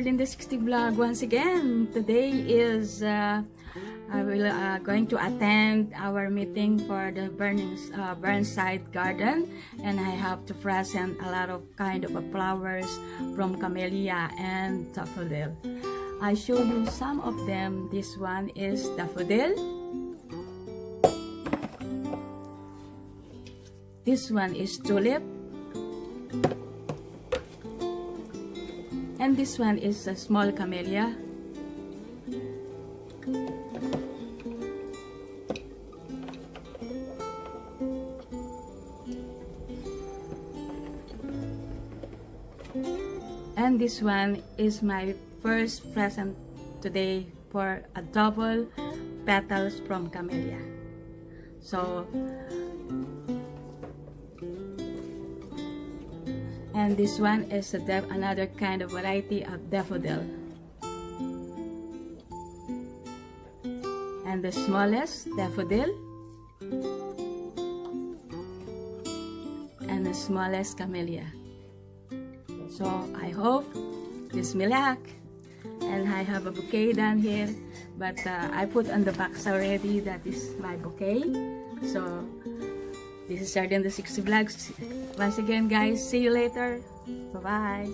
In the 60 vlog once again. Today is I will going to attend our meeting for the Burnside garden, and I have to present a lot of kind of flowers from camellia and daffodil. I show you some of them. This one is daffodil. This one is tulip. And this one is a small camellia. And this one is my first present today for a double petals from camellia. So, and this one is another kind of variety of daffodil. And the smallest daffodil. And the smallest camellia. So I hope this may luck. And I have a bouquet down here. But I put on the box already. That is my bouquet. So this is Sardi the 60 Vlogs. Once again, guys, see you later. Bye-bye.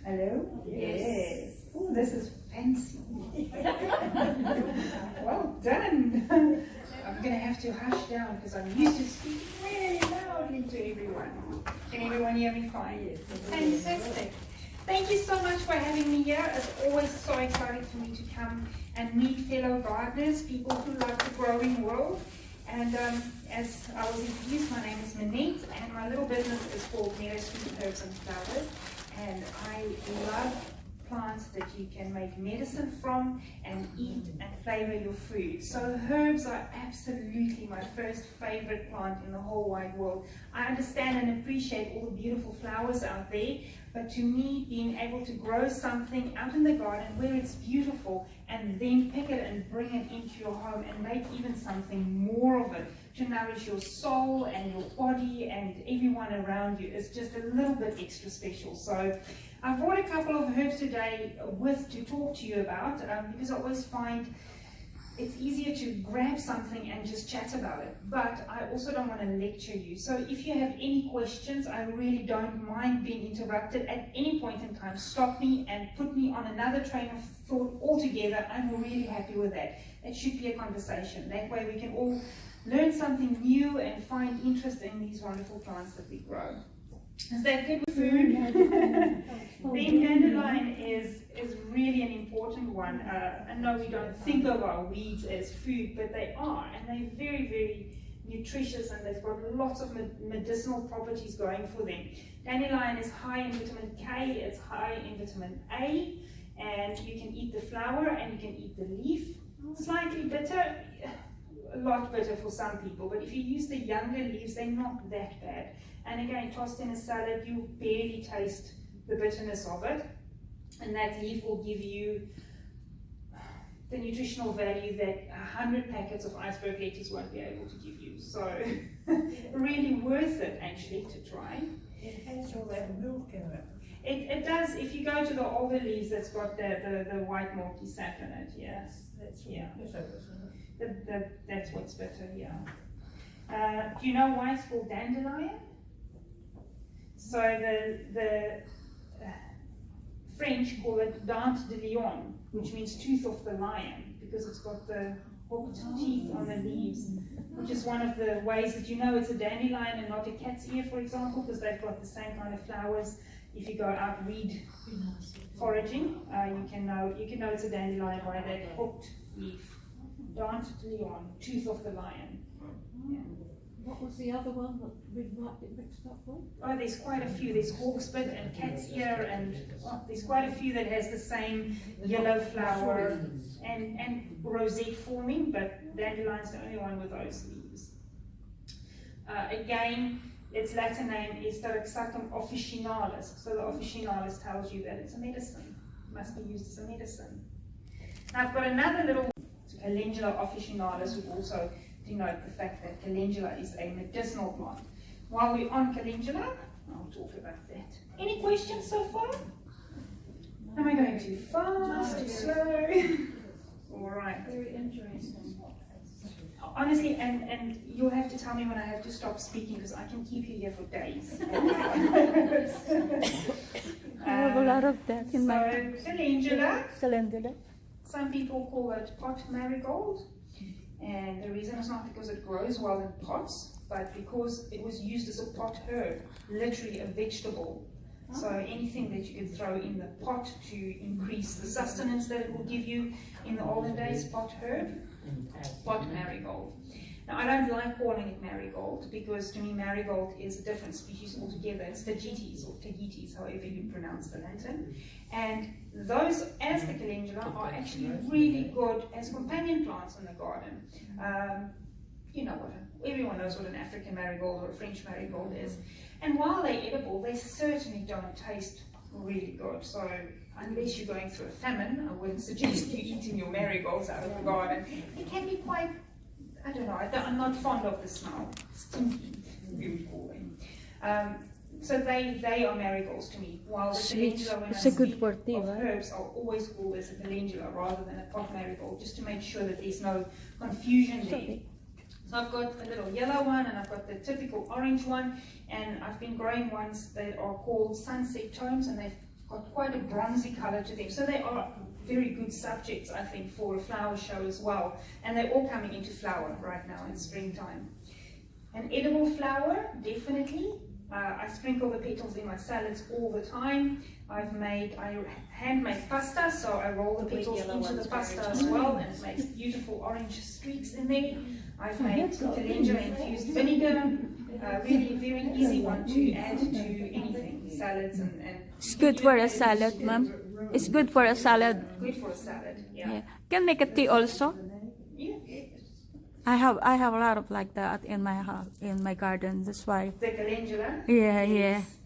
Hello? Yes. Oh, this is fancy. Well done. I'm going to have to hush down because I'm used to speaking really loudly to everyone. Can everyone hear me fine? Yes. Fantastic. Thank you so much for having me here. It's always so exciting for me to come and meet fellow gardeners, people who like the growing world. And as I was introduced, my name is Minette, and my little business is called Meadow Sweet Herbs and Flowers. And I love plants that you can make medicine from and eat and flavor your food. So herbs are absolutely my first favorite plant in the whole wide world. I understand and appreciate all the beautiful flowers out there, but to me, being able to grow something out in the garden where it's beautiful and then pick it and bring it into your home and make even something more of it to nourish your soul and your body and everyone around you is just a little bit extra special. So I've brought a couple of herbs today to talk to you about because I always find it's easier to grab something and just chat about it, but I also don't want to lecture you. So if you have any questions, I really don't mind being interrupted at any point in time. Stop me and put me on another train of thought altogether. I'm really happy with that. It should be a conversation. That way we can all learn something new and find interest in these wonderful plants that we grow. Is that good with food? Being dandelion is really an important one. I know we don't think of our weeds as food, but they are, and they're very, very nutritious, and they've got lots of medicinal properties going for them. Dandelion is high in vitamin K, it's high in vitamin A, and you can eat the flower and you can eat the leaf. Slightly bitter, a lot bitter for some people, but if you use the younger leaves, they're not that bad. And again, tossed in a salad, you barely taste the bitterness of it. And that leaf will give you the nutritional value that 100 packets of iceberg lettuce won't be able to give you. So, really worth it actually to try. It has all that milk in it. It does. If you go to the older leaves, that's got the white milky sap in it. Yes, That's yeah. That's what's bitter. Yeah. Do you know why it's called dandelion? So the French call it dent de lion, which means tooth of the lion, because it's got the hooked teeth on the leaves, which is one of the ways that you know it's a dandelion and not a cat's ear, for example, because they've got the same kind of flowers. If you go out reed foraging, you can know it's a dandelion by that hooked leaf. Dent de lion, tooth of the lion. Yeah. What was the other one that we might get mixed up with? Oh, there's quite a few. There's hawksbit and cat's ear, and there's quite a few that has the same yellow flower and rosette forming, but dandelion's the only one with those leaves. Again, its Latin name is Taraxacum officinalis. So the officinalis tells you that it's a medicine. It must be used as a medicine. Now I've got another little Calendula officinalis, would also denote the fact that calendula is a medicinal plant. While we're on calendula, I'll talk about that. Any questions so far? Am I going too fast, too slow? All right. Very interesting. Honestly, and you'll have to tell me when I have to stop speaking because I can keep you here for days. I have a lot of that in my calendula. Some people call it pot marigold, and the reason is not because it grows well in pots, but because it was used as a pot herb, literally a vegetable. So anything that you could throw in the pot to increase the sustenance that it will give you in the olden days, pot herb, pot marigold. Now I don't like calling it marigold because to me marigold is a different species altogether. It's Tagetes or Tagetes, however you pronounce the Latin. And those, as the calendula, are actually really good as companion plants in the garden. You know what, everyone knows what an African marigold or a French marigold is. And while they're edible, they certainly don't taste really good. So unless you're going through a famine, I wouldn't suggest you eating your marigolds out of the garden. It can be quite, I don't know, I'm not fond of the smell. Stinky, we would call them. So they are marigolds to me. While the calendula, when I speak of herbs, I'll always call this a calendula rather than a pot marigold, just to make sure that there's no confusion there. So I've got a little yellow one and I've got the typical orange one, and I've been growing ones that are called sunset tones, and they've got quite a bronzy color to them. So they are very good subjects, I think, for a flower show as well. And they're all coming into flower right now in springtime. An edible flower, definitely. I sprinkle the petals in my salads all the time. I hand-make pasta, so I roll the petals into the pasta as well, and it makes beautiful orange streaks in there. I've made calendula-infused vinegar, really very easy one to add to anything, salads and it's good for a salad, ma'am. It's good for a salad. Good for a salad, yeah. Can make a tea also. Yeah. I have a lot of like that in my house, in my garden. That's why. The calendula. Yeah,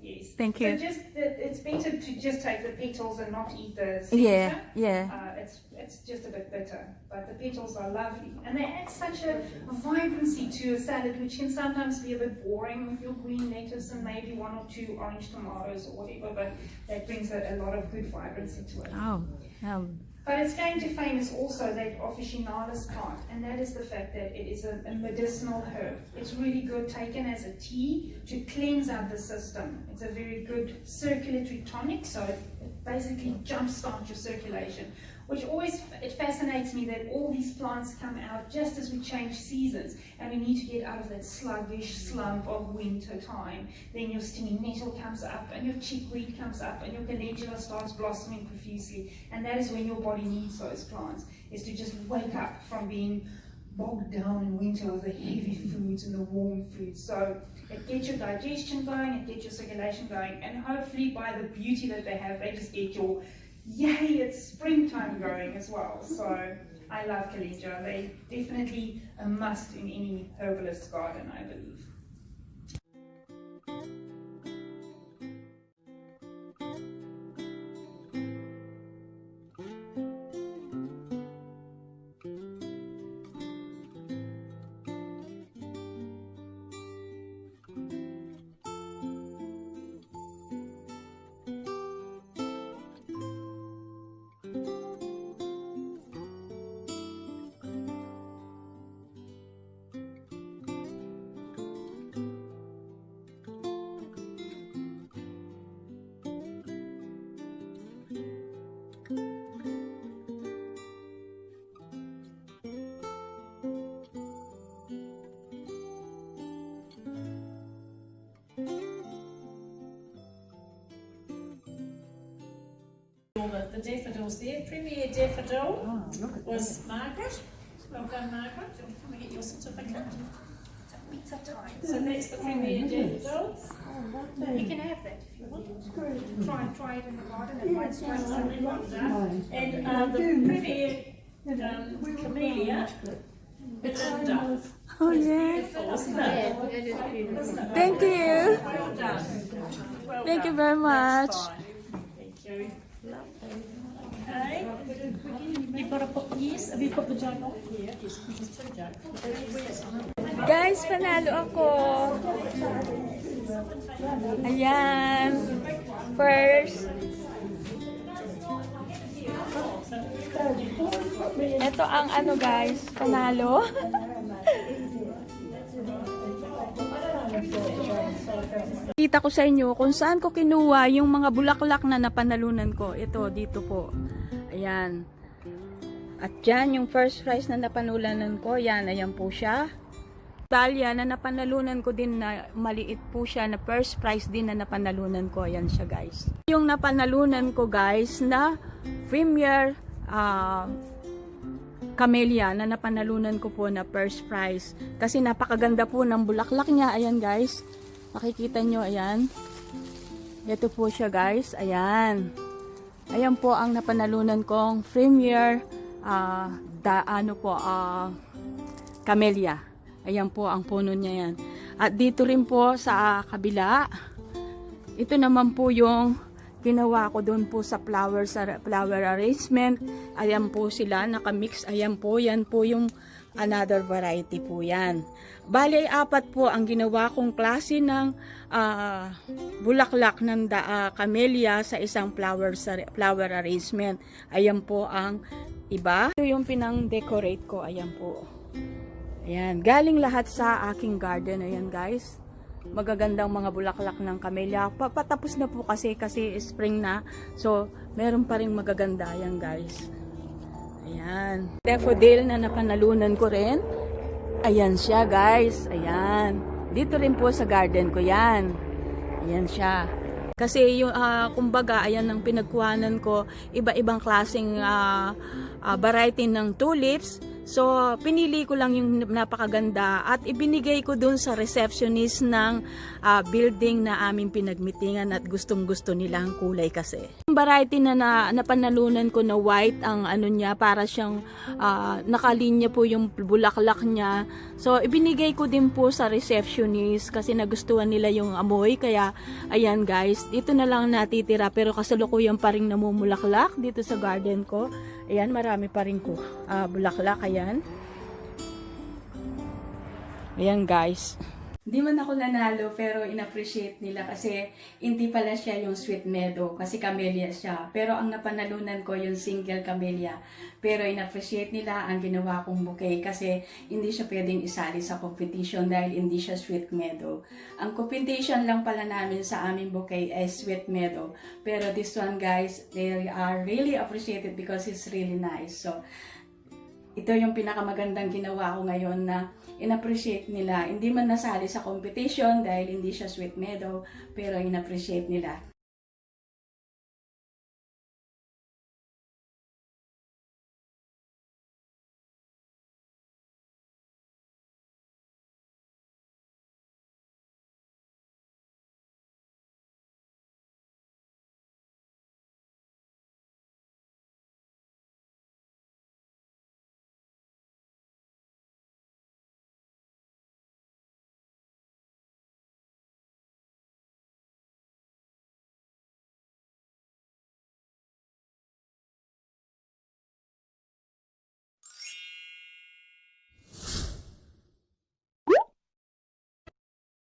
Yes. Thank you. So it's better to just take the petals and not eat the center. Yeah. It's just a bit bitter, but the petals are lovely, and they add such a vibrancy to a salad, which can sometimes be a bit boring with your green lettuce and maybe one or two orange tomatoes or whatever. But that brings a lot of good vibrancy to it. Oh. But its claim to fame is also that officinalis plant, and that is the fact that it is a medicinal herb. It's really good taken as a tea to cleanse out the system. It's a very good circulatory tonic, so it basically jumpstarts your circulation, which always, it fascinates me that all these plants come out just as we change seasons, and we need to get out of that sluggish slump of winter time. Then your stingy nettle comes up, and your chickweed comes up, and your calendula starts blossoming profusely, and that is when your body needs those plants, is to just wake up from being bogged down in winter with the heavy foods and the warm foods. So it gets your digestion going, it gets your circulation going, and hopefully by the beauty that they have, they just get your yay, it's springtime going as well. So I love calendula. They're definitely a must in any herbalist's garden, I believe. The daffodils there. Premier daffodil was Margaret. Well done, Margaret. Can we get your certificate? So that's the premier daffodil. You can have that if you want. Try it in the garden. It might strike something like that. And the premier camellia, Belinda. Oh, yeah. Thank you. Thank you very much. Thank you. Okay. You've got to put, yes, have you put the jug on? Yeah, yes, there's 2 jugs. Guys, panalo ako. Ayan. First. Ito ang ano guys, panalo. Kita ko sa inyo kung saan ko kinuha yung mga bulaklak na napanalunan ko. Ito, dito po. Ayan. At yan, yung first prize na napanalunan ko. Yan, ayan po siya. Talia na napanalunan ko din na maliit po siya na first prize din na napanalunan ko. Ayan siya guys. Yung napanalunan ko guys na premier camellia na napanalunan ko po na first prize. Kasi napakaganda po ng bulaklak niya. Ayan guys. Makikita nyo, ayan. Ito po siya guys. Ayan. Ayan po ang napanalunan kong premier camellia. Ayan po ang puno niya yan. At dito rin po sa kabila, ito naman po yung ginawa ko doon po sa flower arrangement. Ayan po sila, nakamix. Ayan po, yan po yung another variety po yan. Bali ay 4 po ang ginawa kong klase ng bulaklak ng camellia sa isang flower arrangement. Ayan po ang iba. Ito yung pinang-decorate ko. Ayan po. Ayan. Galing lahat sa aking garden. Ayan guys. Magagandang mga bulaklak ng camellia. Patapos na po kasi spring na. So, meron pa rin magaganda. Ayan guys. Ayan. Daffodil na napanalunan ko rin. Ayan siya guys. Ayan. Dito rin po sa garden ko yan. Ayan siya. Kasi yung kumbaga ayan ang pinagkuhanan ko, iba-ibang klaseng variety ng tulips. So, pinili ko lang yung napakaganda at ibinigay ko dun sa receptionist ng building na aming pinagmitingan at gustong-gusto nila ang kulay kasi. Yung variety na napanalunan ko na white, ang ano niya, para siyang nakalinya po yung bulaklak niya. So, ibinigay ko din po sa receptionist kasi nagustuhan nila yung amoy. Kaya, ayan guys, dito na lang natitira pero kasalukuyan pa rin namumulaklak dito sa garden ko. Ayan, marami pa rin ko bulaklak. Ayan. Ayan guys. Hindi man ako nanalo pero in-appreciate nila kasi hindi pala siya yung sweet meadow kasi camellia siya. Pero ang napanalunan ko yung single camellia. Pero in-appreciate nila ang ginawa kong bouquet kasi hindi siya pwedeng isali sa competition dahil hindi siya sweet meadow. Ang competition lang pala namin sa aming bouquet ay sweet meadow. Pero this one guys, they are really appreciated because it's really nice. So, ito yung pinakamagandang ginawa ko ngayon na in-appreciate nila. Hindi man nasali sa competition dahil hindi siya sweet meadow, pero in-appreciate nila.